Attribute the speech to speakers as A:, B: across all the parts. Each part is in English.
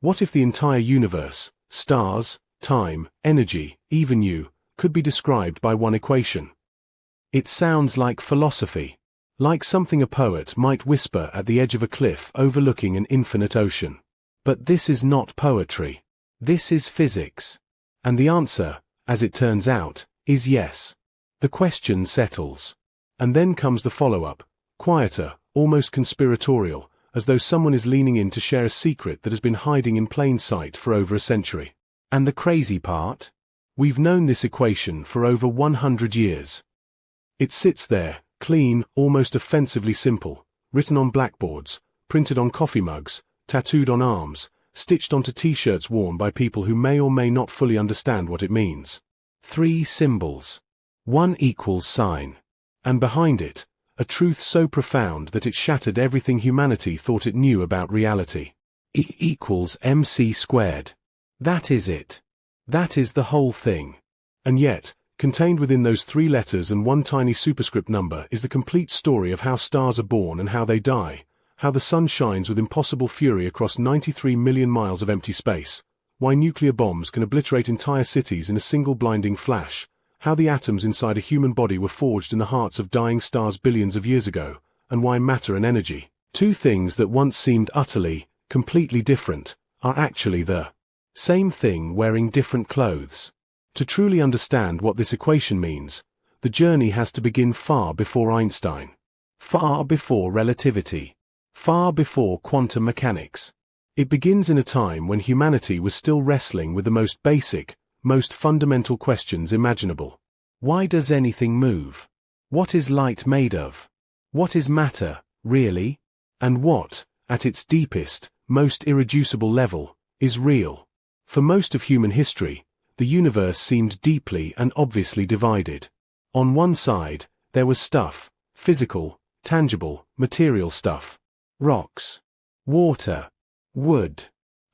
A: What if the entire universe, stars, time, energy, even you, could be described by one equation? It sounds like philosophy, like something a poet might whisper at the edge of a cliff overlooking an infinite ocean. But this is not poetry. This is physics. And the answer, as it turns out, is yes. The question settles. And then comes the follow-up, quieter, almost conspiratorial, as though someone is leaning in to share a secret that has been hiding in plain sight for over a century. And the crazy part? We've known this equation for over 100 years. It sits there, clean, almost offensively simple, written on blackboards, printed on coffee mugs, tattooed on arms, stitched onto t-shirts worn by people who may or may not fully understand what it means. 3 symbols. 1 equals sign. And behind it, a truth so profound that it shattered everything humanity thought it knew about reality. E equals mc squared. That is it. That is the whole thing. And yet, contained within those 3 letters and 1 tiny superscript number is the complete story of how stars are born and how they die, how the sun shines with impossible fury across 93 million miles of empty space, why nuclear bombs can obliterate entire cities in a single blinding flash, how the atoms inside a human body were forged in the hearts of dying stars billions of years ago, and why matter and energy, 2 things that once seemed utterly, completely different, are actually the same thing wearing different clothes. To truly understand what this equation means, the journey has to begin far before Einstein, far before relativity, far before quantum mechanics. It begins in a time when humanity was still wrestling with the most basic, most fundamental questions imaginable. Why does anything move? What is light made of? What is matter, really? And what, at its deepest, most irreducible level, is real? For most of human history, the universe seemed deeply and obviously divided. On one side, there was stuff, physical, tangible, material stuff. Rocks, water, wood,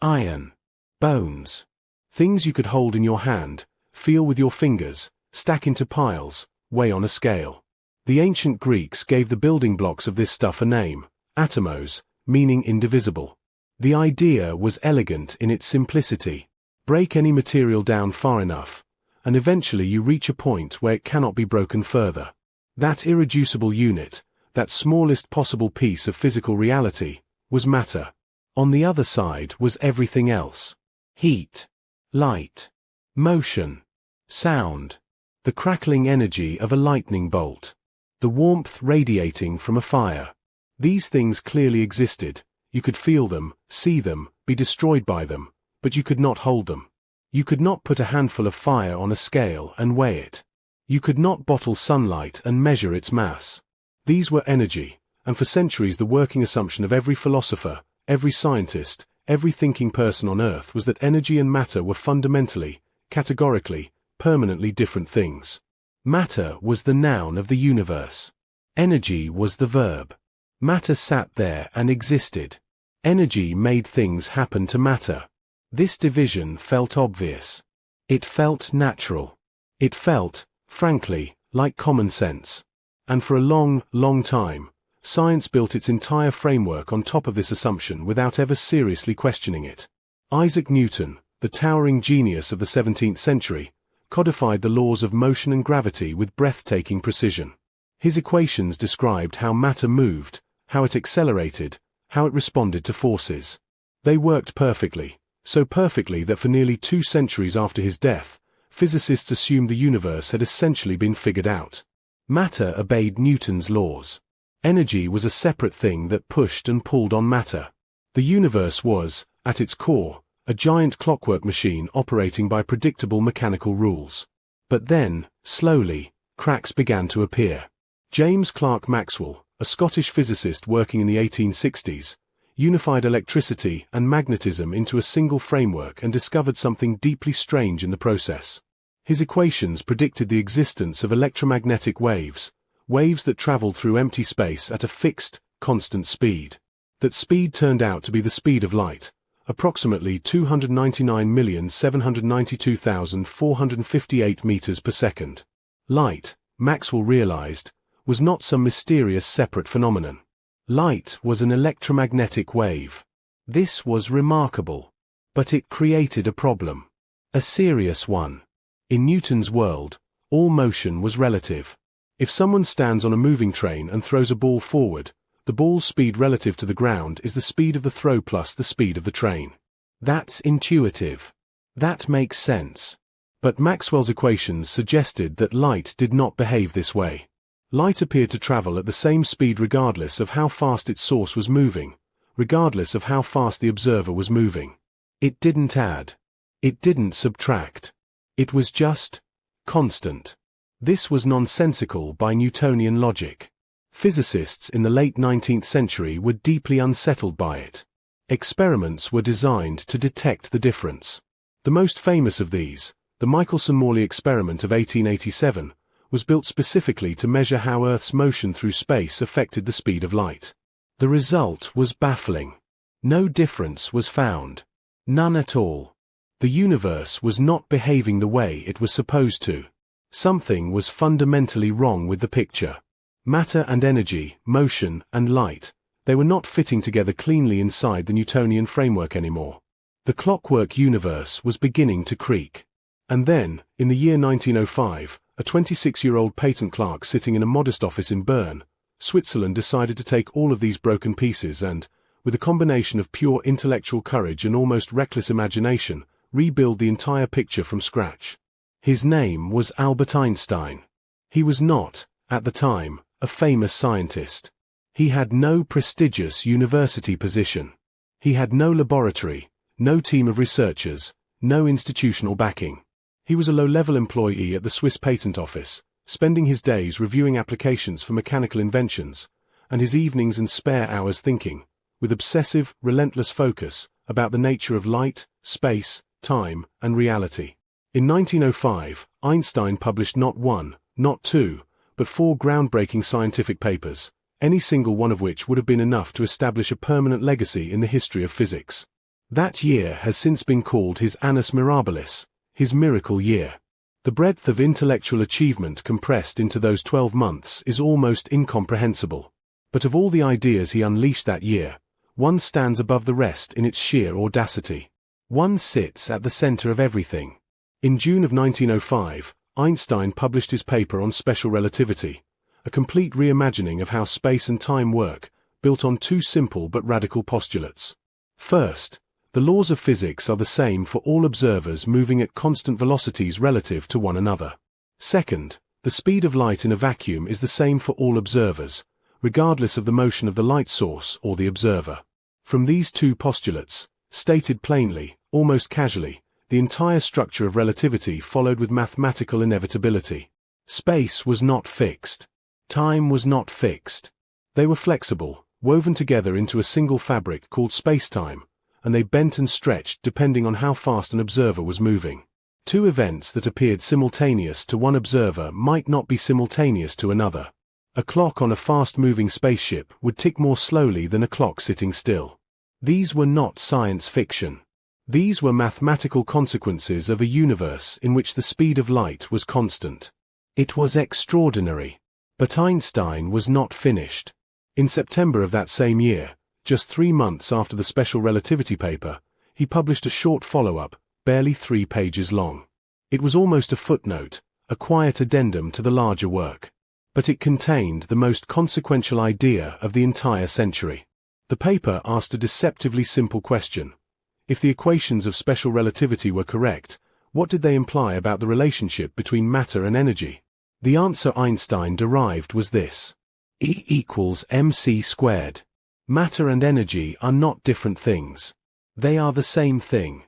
A: iron, bones. Things you could hold in your hand, feel with your fingers, stack into piles, weigh on a scale. The ancient Greeks gave the building blocks of this stuff a name, atomos, meaning indivisible. The idea was elegant in its simplicity. Break any material down far enough, and eventually you reach a point where it cannot be broken further. That irreducible unit, that smallest possible piece of physical reality, was matter. On the other side was everything else. Heat, light, motion, sound, the crackling energy of a lightning bolt, the warmth radiating from a fire. These things clearly existed. You could feel them, see them, be destroyed by them, but you could not hold them. You could not put a handful of fire on a scale and weigh it. You could not bottle sunlight and measure its mass. These were energy, and for centuries the working assumption of every philosopher, every scientist, every thinking person on Earth was that energy and matter were fundamentally, categorically, permanently different things. Matter was the noun of the universe. Energy was the verb. Matter sat there and existed. Energy made things happen to matter. This division felt obvious. It felt natural. It felt, frankly, like common sense. And for a long, long time, science built its entire framework on top of this assumption without ever seriously questioning it. Isaac Newton, the towering genius of the 17th century, codified the laws of motion and gravity with breathtaking precision. His equations described how matter moved, how it accelerated, how it responded to forces. They worked perfectly, so perfectly that for nearly 2 centuries after his death, physicists assumed the universe had essentially been figured out. Matter obeyed Newton's laws. Energy was a separate thing that pushed and pulled on matter. The universe was, at its core, a giant clockwork machine operating by predictable mechanical rules. But then, slowly, cracks began to appear. James Clerk Maxwell, a Scottish physicist working in the 1860s, unified electricity and magnetism into a single framework and discovered something deeply strange in the process. His equations predicted the existence of electromagnetic waves, waves that traveled through empty space at a fixed, constant speed. That speed turned out to be the speed of light, approximately 299,792,458 meters per second. Light, Maxwell realized, was not some mysterious separate phenomenon. Light was an electromagnetic wave. This was remarkable. But it created a problem. A serious one. In Newton's world, all motion was relative. If someone stands on a moving train and throws a ball forward, the ball's speed relative to the ground is the speed of the throw plus the speed of the train. That's intuitive. That makes sense. But Maxwell's equations suggested that light did not behave this way. Light appeared to travel at the same speed regardless of how fast its source was moving, regardless of how fast the observer was moving. It didn't add. It didn't subtract. It was just constant. This was nonsensical by Newtonian logic. Physicists in the late 19th century were deeply unsettled by it. Experiments were designed to detect the difference. The most famous of these, the Michelson-Morley experiment of 1887, was built specifically to measure how Earth's motion through space affected the speed of light. The result was baffling. No difference was found. None at all. The universe was not behaving the way it was supposed to. Something was fundamentally wrong with the picture. Matter and energy, motion and light, they were not fitting together cleanly inside the Newtonian framework anymore. The clockwork universe was beginning to creak. And then, in the year 1905, a 26-year-old patent clerk sitting in a modest office in Bern, Switzerland decided to take all of these broken pieces and, with a combination of pure intellectual courage and almost reckless imagination, rebuild the entire picture from scratch. His name was Albert Einstein. He was not, at the time, a famous scientist. He had no prestigious university position. He had no laboratory, no team of researchers, no institutional backing. He was a low-level employee at the Swiss Patent Office, spending his days reviewing applications for mechanical inventions, and his evenings and spare hours thinking, with obsessive, relentless focus, about the nature of light, space, time, and reality. In 1905, Einstein published not one, not two, but 4 groundbreaking scientific papers, any single one of which would have been enough to establish a permanent legacy in the history of physics. That year has since been called his annus mirabilis, his miracle year. The breadth of intellectual achievement compressed into those 12 months is almost incomprehensible. But of all the ideas he unleashed that year, one stands above the rest in its sheer audacity. One sits at the center of everything. In June of 1905, Einstein published his paper on special relativity, a complete reimagining of how space and time work, built on 2 simple but radical postulates. First, the laws of physics are the same for all observers moving at constant velocities relative to one another. Second, the speed of light in a vacuum is the same for all observers, regardless of the motion of the light source or the observer. From these 2 postulates, stated plainly, almost casually, the entire structure of relativity followed with mathematical inevitability. Space was not fixed. Time was not fixed. They were flexible, woven together into a single fabric called space-time, and they bent and stretched depending on how fast an observer was moving. 2 events that appeared simultaneous to one observer might not be simultaneous to another. A clock on a fast-moving spaceship would tick more slowly than a clock sitting still. These were not science fiction. These were mathematical consequences of a universe in which the speed of light was constant. It was extraordinary. But Einstein was not finished. In September of that same year, just 3 months after the special relativity paper, he published a short follow-up, barely 3 pages long. It was almost a footnote, a quiet addendum to the larger work. But it contained the most consequential idea of the entire century. The paper asked a deceptively simple question. If the equations of special relativity were correct, what did they imply about the relationship between matter and energy? The answer Einstein derived was this: E equals mc squared. Matter and energy are not different things. They are the same thing.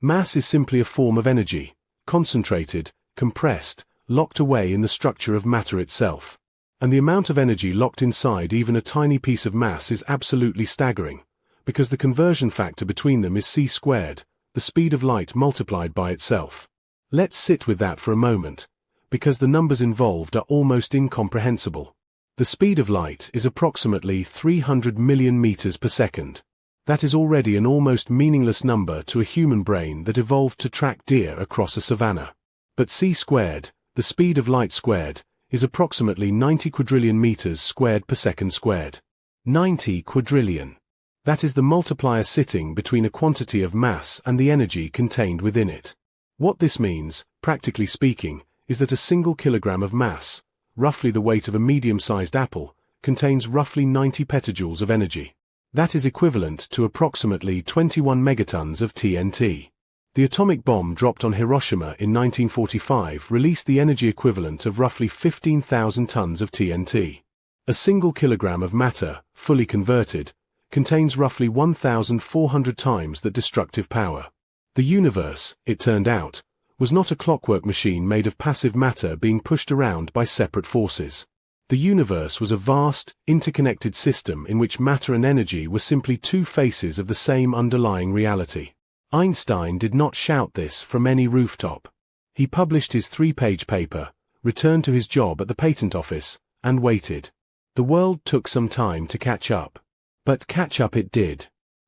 A: Mass is simply a form of energy, concentrated, compressed, locked away in the structure of matter itself. And the amount of energy locked inside even a tiny piece of mass is absolutely staggering, because the conversion factor between them is c squared, the speed of light multiplied by itself. Let's sit with that for a moment, because the numbers involved are almost incomprehensible. The speed of light is approximately 300 million meters per second. That is already an almost meaningless number to a human brain that evolved to track deer across a savanna. But c squared, the speed of light squared, is approximately 90 quadrillion meters squared per second squared. 90 quadrillion. That is the multiplier sitting between a quantity of mass and the energy contained within it. What this means, practically speaking, is that a single kilogram of mass, roughly the weight of a medium-sized apple, contains roughly 90 petajoules of energy. That is equivalent to approximately 21 megatons of TNT. The atomic bomb dropped on Hiroshima in 1945 released the energy equivalent of roughly 15,000 tons of TNT. A single kilogram of matter, fully converted, contains roughly 1,400 times that destructive power. The universe, it turned out, was not a clockwork machine made of passive matter being pushed around by separate forces. The universe was a vast, interconnected system in which matter and energy were simply two faces of the same underlying reality. Einstein did not shout this from any rooftop. He published his 3-page paper, returned to his job at the patent office, and waited. The world took some time to catch up. But catch up it did.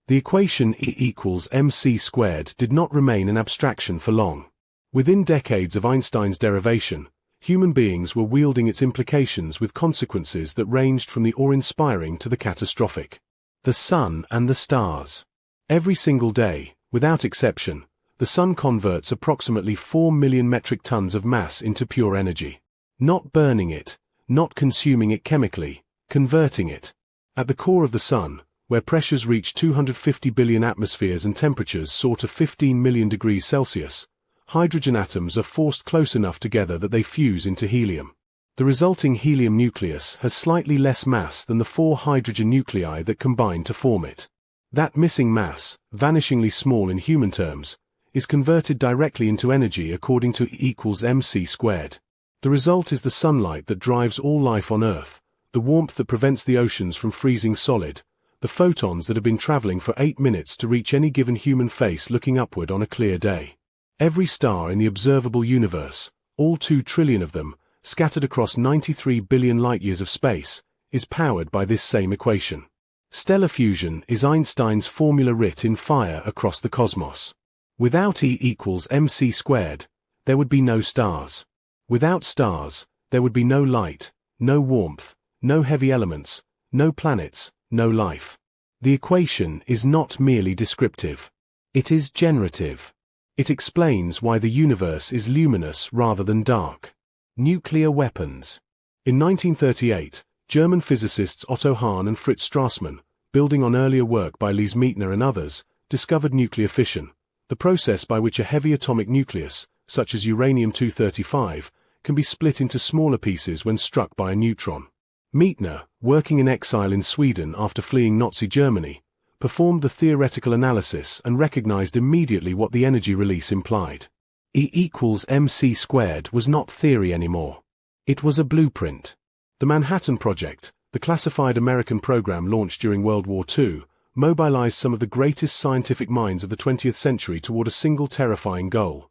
A: The equation E equals mc squared did not remain an abstraction for long. Within decades of Einstein's derivation, human beings were wielding its implications with consequences that ranged from the awe-inspiring to the catastrophic. The sun and the stars. Every single day, without exception, the sun converts approximately 4 million metric tons of mass into pure energy. Not burning it, not consuming it chemically, converting it. At the core of the sun, where pressures reach 250 billion atmospheres and temperatures soar to 15 million degrees Celsius, hydrogen atoms are forced close enough together that they fuse into helium. The resulting helium nucleus has slightly less mass than the 4 hydrogen nuclei that combine to form it. That missing mass, vanishingly small in human terms, is converted directly into energy according to E equals mc squared. The result is the sunlight that drives all life on Earth, the warmth that prevents the oceans from freezing solid, the photons that have been traveling for 8 minutes to reach any given human face looking upward on a clear day. Every star in the observable universe, all 2 trillion of them, scattered across 93 billion light-years of space, is powered by this same equation. Stellar fusion is Einstein's formula writ in fire across the cosmos. Without E equals mc squared, there would be no stars. Without stars, there would be no light, no warmth, no heavy elements, no planets, no life. The equation is not merely descriptive. It is generative. It explains why the universe is luminous rather than dark. Nuclear weapons. In 1938, German physicists Otto Hahn and Fritz Strassmann, building on earlier work by Lise Meitner and others, discovered nuclear fission, the process by which a heavy atomic nucleus, such as uranium-235, can be split into smaller pieces when struck by a neutron. Meitner, working in exile in Sweden after fleeing Nazi Germany, performed the theoretical analysis and recognized immediately what the energy release implied. E equals mc squared was not theory anymore. It was a blueprint. The Manhattan Project, the classified American program launched during World War II, mobilized some of the greatest scientific minds of the 20th century toward a single terrifying goal: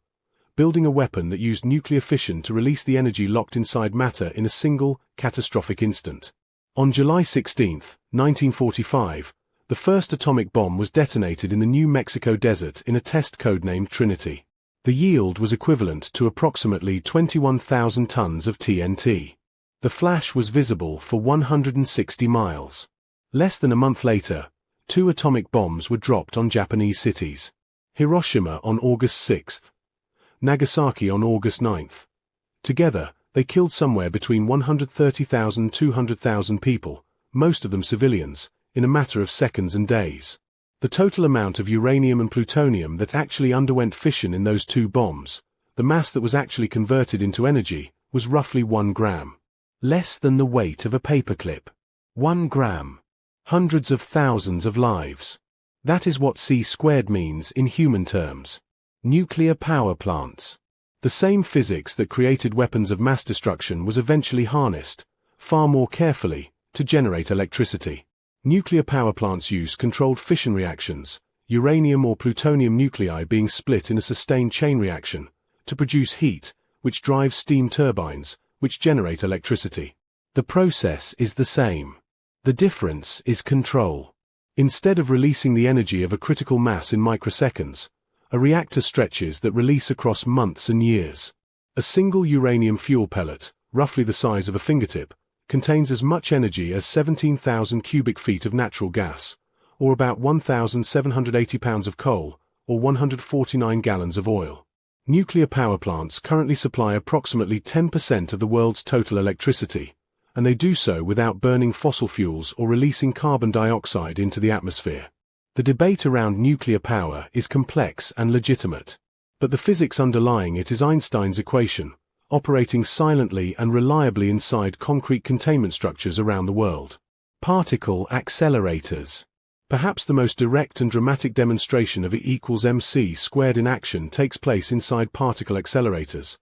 A: building a weapon that used nuclear fission to release the energy locked inside matter in a single, catastrophic instant. On July 16, 1945, the first atomic bomb was detonated in the New Mexico desert in a test codenamed Trinity. The yield was equivalent to approximately 21,000 tons of TNT. The flash was visible for 160 miles. Less than a month later, 2 atomic bombs were dropped on Japanese cities. Hiroshima on August 6, Nagasaki on August 9. Together, they killed somewhere between 130,000 and 200,000 people, most of them civilians, in a matter of seconds and days. The total amount of uranium and plutonium that actually underwent fission in those 2 bombs, the mass that was actually converted into energy, was roughly 1 gram. Less than the weight of a paperclip. 1 gram. Hundreds of thousands of lives. That is what C squared means in human terms. Nuclear power plants. The same physics that created weapons of mass destruction was eventually harnessed, far more carefully, to generate electricity. Nuclear power plants use controlled fission reactions, uranium or plutonium nuclei being split in a sustained chain reaction, to produce heat, which drives steam turbines, which generate electricity. The process is the same. The difference is control. Instead of releasing the energy of a critical mass in microseconds, a reactor stretches that release across months and years. A single uranium fuel pellet, roughly the size of a fingertip, contains as much energy as 17,000 cubic feet of natural gas, or about 1,780 pounds of coal, or 149 gallons of oil. Nuclear power plants currently supply approximately 10% of the world's total electricity, and they do so without burning fossil fuels or releasing carbon dioxide into the atmosphere. The debate around nuclear power is complex and legitimate, but the physics underlying it is Einstein's equation, operating silently and reliably inside concrete containment structures around the world. Particle accelerators. Perhaps the most direct and dramatic demonstration of E=mc² in action takes place inside particle accelerators,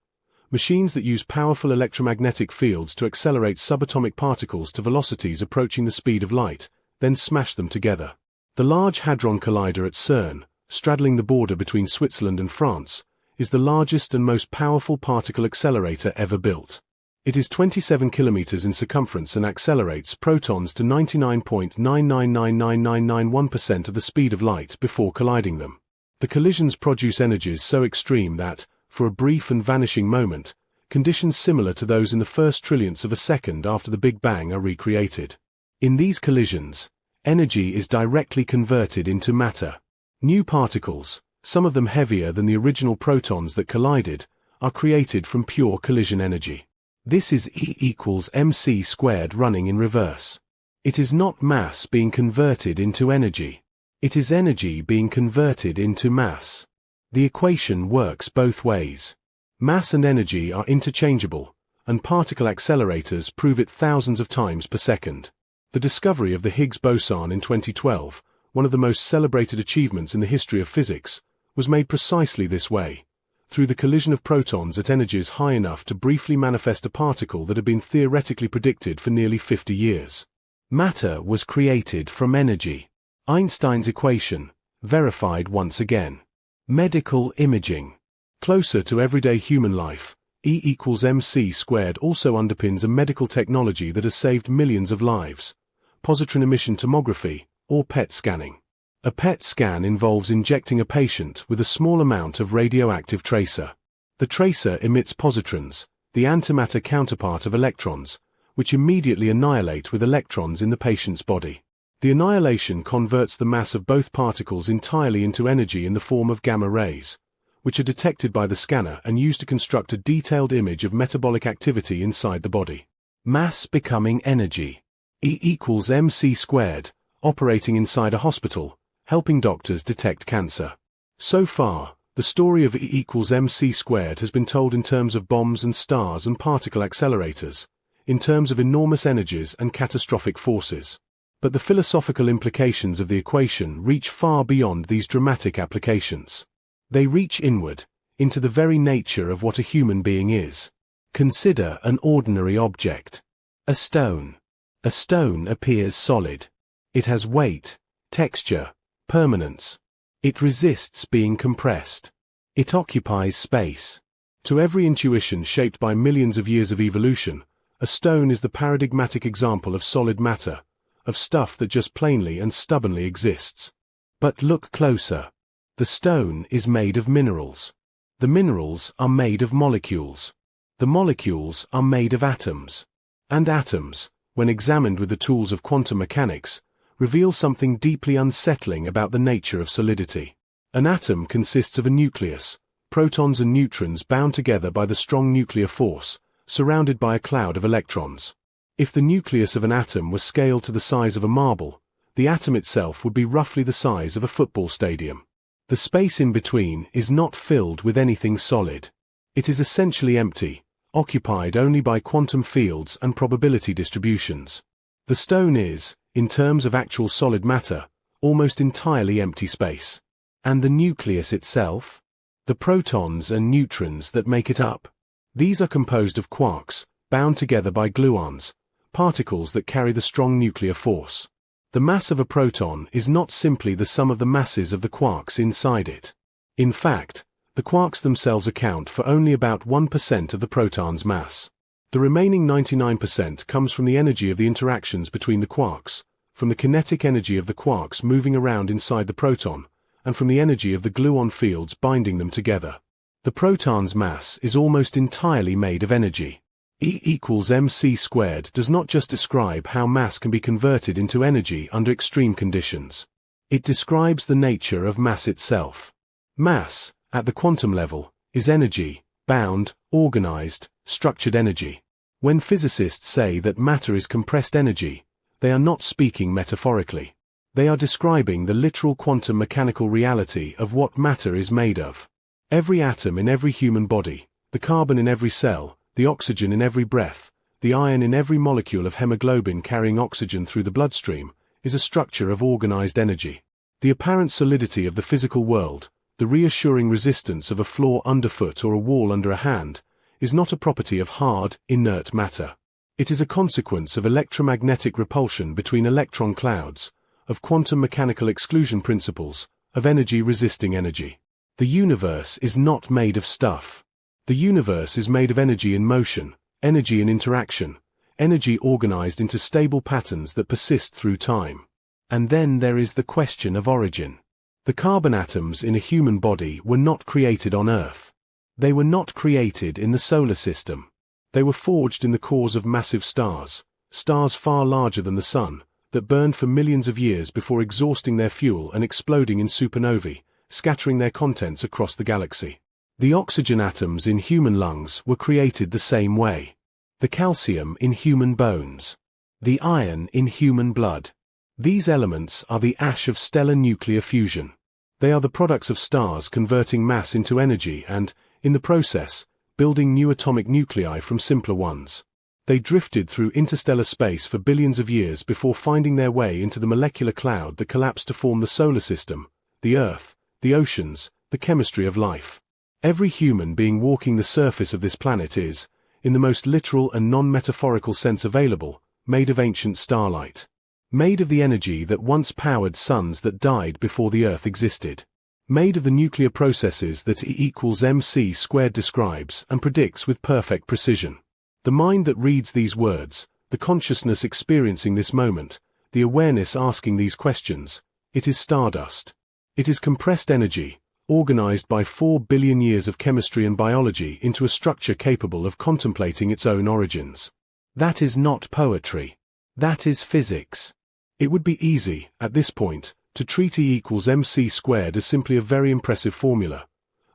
A: machines that use powerful electromagnetic fields to accelerate subatomic particles to velocities approaching the speed of light, then smash them together. The Large Hadron Collider at CERN, straddling the border between Switzerland and France, is the largest and most powerful particle accelerator ever built. It is 27 kilometers in circumference and accelerates protons to 99.9999991% of the speed of light before colliding them. The collisions produce energies so extreme that, for a brief and vanishing moment, conditions similar to those in the first trillionths of a second after the Big Bang are recreated. In these collisions, energy is directly converted into matter. New particles, some of them heavier than the original protons that collided, are created from pure collision energy. This is E=mc² running in reverse. It is not mass being converted into energy. It is energy being converted into mass. The equation works both ways. Mass and energy are interchangeable, and particle accelerators prove it thousands of times per second. The discovery of the Higgs boson in 2012, one of the most celebrated achievements in the history of physics, was made precisely this way, through the collision of protons at energies high enough to briefly manifest a particle that had been theoretically predicted for nearly 50 years. Matter was created from energy. Einstein's equation, verified once again. Medical imaging. Closer to everyday human life, E=mc² also underpins a medical technology that has saved millions of lives: positron emission tomography, or PET scanning. A PET scan involves injecting a patient with a small amount of radioactive tracer. The tracer emits positrons, the antimatter counterpart of electrons, which immediately annihilate with electrons in the patient's body. The annihilation converts the mass of both particles entirely into energy in the form of gamma rays, which are detected by the scanner and used to construct a detailed image of metabolic activity inside the body. Mass becoming energy. E=mc², operating inside a hospital, helping doctors detect cancer. So far, the story of E=mc² has been told in terms of bombs and stars and particle accelerators, in terms of enormous energies and catastrophic forces. But the philosophical implications of the equation reach far beyond these dramatic applications. They reach inward, into the very nature of what a human being is. Consider an ordinary object. A stone. A stone appears solid. It has weight, texture, permanence. It resists being compressed. It occupies space. To every intuition shaped by millions of years of evolution, a stone is the paradigmatic example of solid matter, of stuff that just plainly and stubbornly exists. But look closer. The stone is made of minerals. The minerals are made of molecules. The molecules are made of atoms. And atoms, when examined with the tools of quantum mechanics, reveal something deeply unsettling about the nature of solidity. An atom consists of a nucleus, protons and neutrons bound together by the strong nuclear force, surrounded by a cloud of electrons. If the nucleus of an atom was scaled to the size of a marble, the atom itself would be roughly the size of a football stadium. The space in between is not filled with anything solid. It is essentially empty, occupied only by quantum fields and probability distributions. The stone is, in terms of actual solid matter, almost entirely empty space. And the nucleus itself? The protons and neutrons that make it up. These are composed of quarks, bound together by gluons, particles that carry the strong nuclear force. The mass of a proton is not simply the sum of the masses of the quarks inside it. In fact, the quarks themselves account for only about 1% of the proton's mass. The remaining 99% comes from the energy of the interactions between the quarks, from the kinetic energy of the quarks moving around inside the proton, and from the energy of the gluon fields binding them together. The proton's mass is almost entirely made of energy. E=mc² does not just describe how mass can be converted into energy under extreme conditions. It describes the nature of mass itself. Mass, at the quantum level, is energy, bound, organized, structured energy. When physicists say that matter is compressed energy, they are not speaking metaphorically. They are describing the literal quantum mechanical reality of what matter is made of. Every atom in every human body, the carbon in every cell, the oxygen in every breath, the iron in every molecule of hemoglobin carrying oxygen through the bloodstream, is a structure of organized energy. The apparent solidity of the physical world, the reassuring resistance of a floor underfoot or a wall under a hand, is not a property of hard, inert matter. It is a consequence of electromagnetic repulsion between electron clouds, of quantum mechanical exclusion principles, of energy resisting energy. The universe is not made of stuff. The universe is made of energy in motion, energy in interaction, energy organized into stable patterns that persist through time. And then there is the question of origin. The carbon atoms in a human body were not created on Earth. They were not created in the solar system. They were forged in the cores of massive stars, stars far larger than the Sun, that burned for millions of years before exhausting their fuel and exploding in supernovae, scattering their contents across the galaxy. The oxygen atoms in human lungs were created the same way. The calcium in human bones. The iron in human blood. These elements are the ash of stellar nuclear fusion. They are the products of stars converting mass into energy and, in the process, building new atomic nuclei from simpler ones. They drifted through interstellar space for billions of years before finding their way into the molecular cloud that collapsed to form the solar system, the Earth, the oceans, the chemistry of life. Every human being walking the surface of this planet is, in the most literal and non-metaphorical sense available, made of ancient starlight. Made of the energy that once powered suns that died before the Earth existed. Made of the nuclear processes that E=mc² describes and predicts with perfect precision. The mind that reads these words, the consciousness experiencing this moment, the awareness asking these questions, it is stardust. It is compressed energy, organized by 4 billion years of chemistry and biology into a structure capable of contemplating its own origins. That is not poetry. That is physics. It would be easy, at this point, to treat E=mc² as simply a very impressive formula,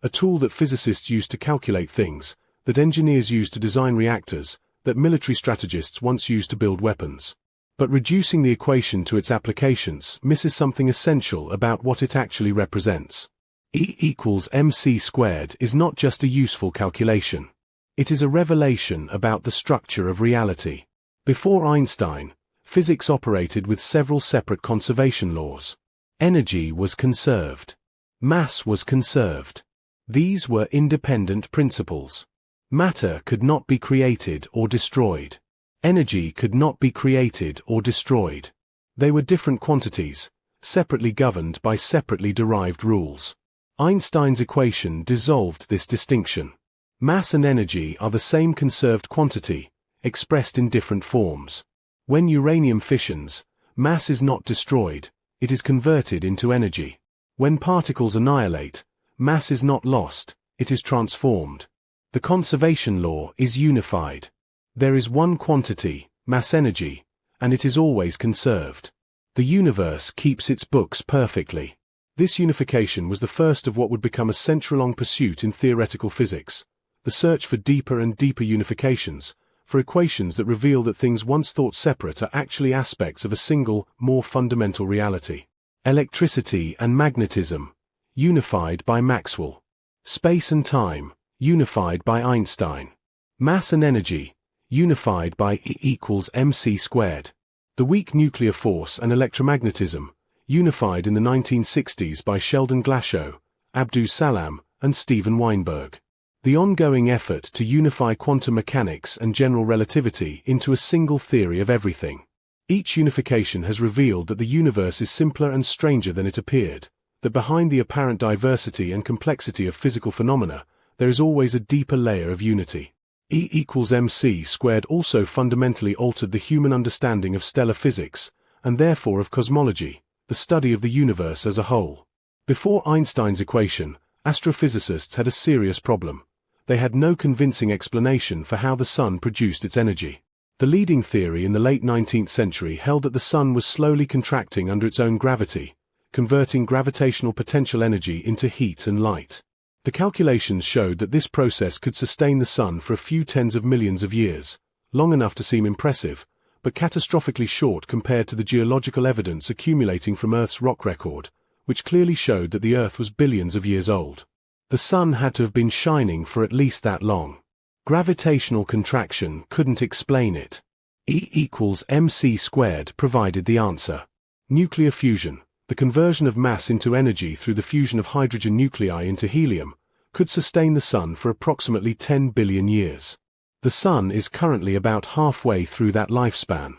A: a tool that physicists use to calculate things, that engineers use to design reactors, that military strategists once used to build weapons. But reducing the equation to its applications misses something essential about what it actually represents. E=mc² is not just a useful calculation. It is a revelation about the structure of reality. Before Einstein, physics operated with several separate conservation laws. Energy was conserved. Mass was conserved. These were independent principles. Matter could not be created or destroyed. Energy could not be created or destroyed. They were different quantities, separately governed by separately derived rules. Einstein's equation dissolved this distinction. Mass and energy are the same conserved quantity, expressed in different forms. When uranium fissions, mass is not destroyed, it is converted into energy. When particles annihilate, mass is not lost, it is transformed. The conservation law is unified. There is one quantity, mass energy, and it is always conserved. The universe keeps its books perfectly. This unification was the first of what would become a century-long pursuit in theoretical physics, the search for deeper and deeper unifications, for equations that reveal that things once thought separate are actually aspects of a single, more fundamental reality. Electricity and magnetism, unified by Maxwell. Space and time, unified by Einstein. Mass and energy, unified by E=mc². The weak nuclear force and electromagnetism, unified in the 1960s by Sheldon Glashow, Abdus Salam, and Steven Weinberg. The ongoing effort to unify quantum mechanics and general relativity into a single theory of everything. Each unification has revealed that the universe is simpler and stranger than it appeared, that behind the apparent diversity and complexity of physical phenomena, there is always a deeper layer of unity. E=mc² also fundamentally altered the human understanding of stellar physics, and therefore of cosmology, the study of the universe as a whole. Before Einstein's equation, astrophysicists had a serious problem. They had no convincing explanation for how the sun produced its energy. The leading theory in the late 19th century held that the sun was slowly contracting under its own gravity, converting gravitational potential energy into heat and light. The calculations showed that this process could sustain the Sun for a few tens of millions of years, long enough to seem impressive, but catastrophically short compared to the geological evidence accumulating from Earth's rock record, which clearly showed that the Earth was billions of years old. The Sun had to have been shining for at least that long. Gravitational contraction couldn't explain it. E equals mc squared provided the answer. Nuclear fusion, the conversion of mass into energy through the fusion of hydrogen nuclei into helium, could sustain the Sun for approximately 10 billion years. The Sun is currently about halfway through that lifespan.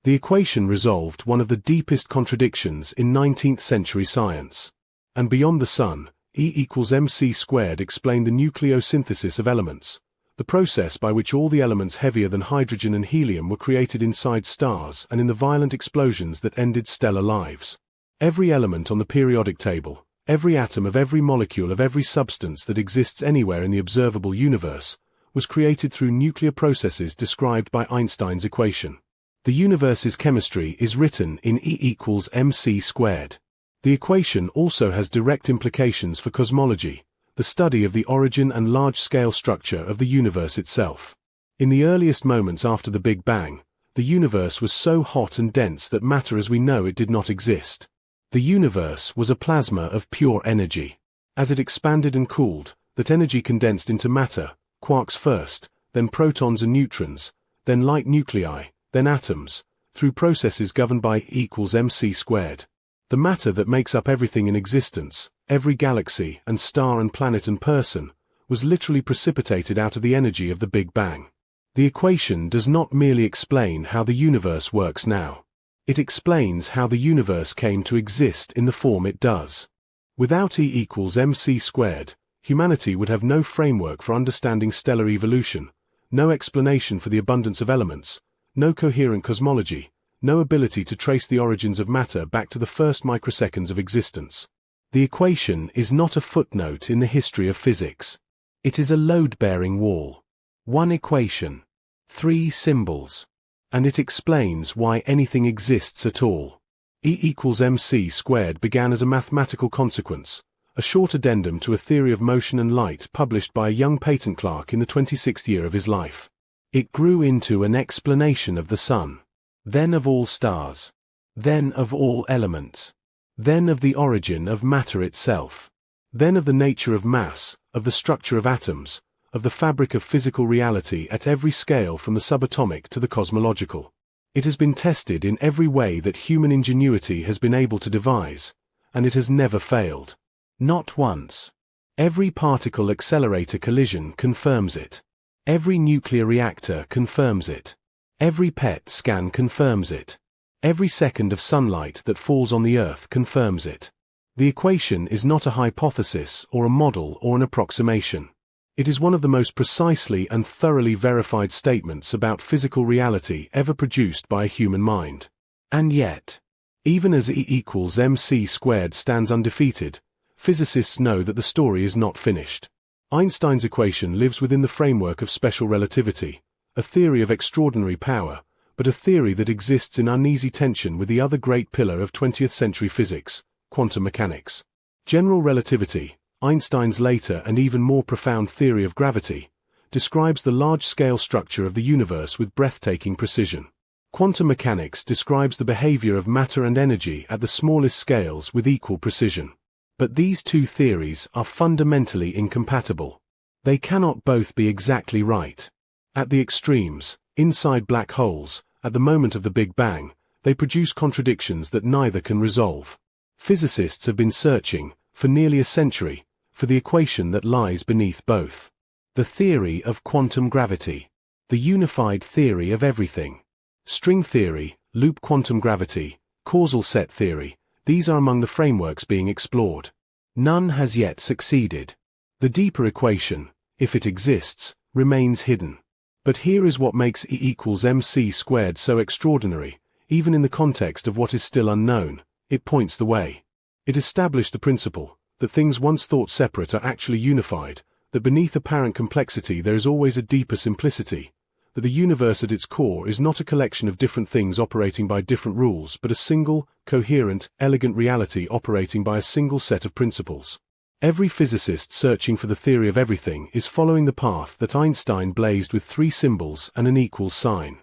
A: The equation resolved one of the deepest contradictions in 19th century science. And beyond the Sun, E equals mc squared explained the nucleosynthesis of elements, the process by which all the elements heavier than hydrogen and helium were created inside stars and in the violent explosions that ended stellar lives. Every element on the periodic table, every atom of every molecule of every substance that exists anywhere in the observable universe, was created through nuclear processes described by Einstein's equation. The universe's chemistry is written in E equals mc squared. The equation also has direct implications for cosmology, the study of the origin and large-scale structure of the universe itself. In the earliest moments after the Big Bang, the universe was so hot and dense that matter as we know it did not exist. The universe was a plasma of pure energy. As it expanded and cooled, that energy condensed into matter, quarks first, then protons and neutrons, then light nuclei, then atoms, through processes governed by E equals mc squared. The matter that makes up everything in existence, every galaxy and star and planet and person, was literally precipitated out of the energy of the Big Bang. The equation does not merely explain how the universe works now. It explains how the universe came to exist in the form it does. Without E equals mc squared, humanity would have no framework for understanding stellar evolution, no explanation for the abundance of elements, no coherent cosmology, no ability to trace the origins of matter back to the first microseconds of existence. The equation is not a footnote in the history of physics. It is a load-bearing wall. One equation, three symbols, and it explains why anything exists at all. E equals mc squared began as a mathematical consequence, a short addendum to a theory of motion and light published by a young patent clerk in the 26th year of his life. It grew into an explanation of the Sun, then of all stars, then of all elements, then of the origin of matter itself, then of the nature of mass, of the structure of atoms, of the fabric of physical reality at every scale from the subatomic to the cosmological. It has been tested in every way that human ingenuity has been able to devise, and it has never failed. Not once. Every particle accelerator collision confirms it. Every nuclear reactor confirms it. Every PET scan confirms it. Every second of sunlight that falls on the Earth confirms it. The equation is not a hypothesis or a model or an approximation. It is one of the most precisely and thoroughly verified statements about physical reality ever produced by a human mind. And yet, even as E equals mc squared stands undefeated, physicists know that the story is not finished. Einstein's equation lives within the framework of special relativity, a theory of extraordinary power, but a theory that exists in uneasy tension with the other great pillar of 20th century physics, quantum mechanics. General relativity, Einstein's later and even more profound theory of gravity, describes the large-scale structure of the universe with breathtaking precision. Quantum mechanics describes the behavior of matter and energy at the smallest scales with equal precision. But these two theories are fundamentally incompatible. They cannot both be exactly right. At the extremes, inside black holes, at the moment of the Big Bang, they produce contradictions that neither can resolve. Physicists have been searching, for nearly a century, for the equation that lies beneath both. The theory of quantum gravity. The unified theory of everything. String theory, loop quantum gravity, causal set theory, these are among the frameworks being explored. None has yet succeeded. The deeper equation, if it exists, remains hidden. But here is what makes E equals mc squared so extraordinary, even in the context of what is still unknown. It points the way. It established the principle that things once thought separate are actually unified, that beneath apparent complexity there is always a deeper simplicity, that the universe at its core is not a collection of different things operating by different rules, but a single, coherent, elegant reality operating by a single set of principles. Every physicist searching for the theory of everything is following the path that Einstein blazed with 3 symbols and an equal sign.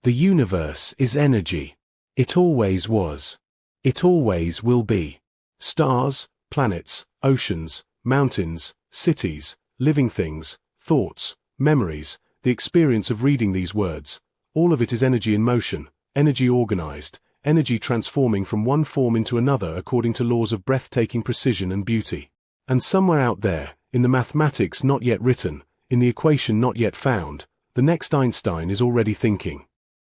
A: The universe is energy. It always was. It always will be. Stars, planets, oceans, mountains, cities, living things, thoughts, memories, the experience of reading these words, all of it is energy in motion, energy organized, energy transforming from one form into another according to laws of breathtaking precision and beauty. And somewhere out there, in the mathematics not yet written, in the equation not yet found, the next Einstein is already thinking.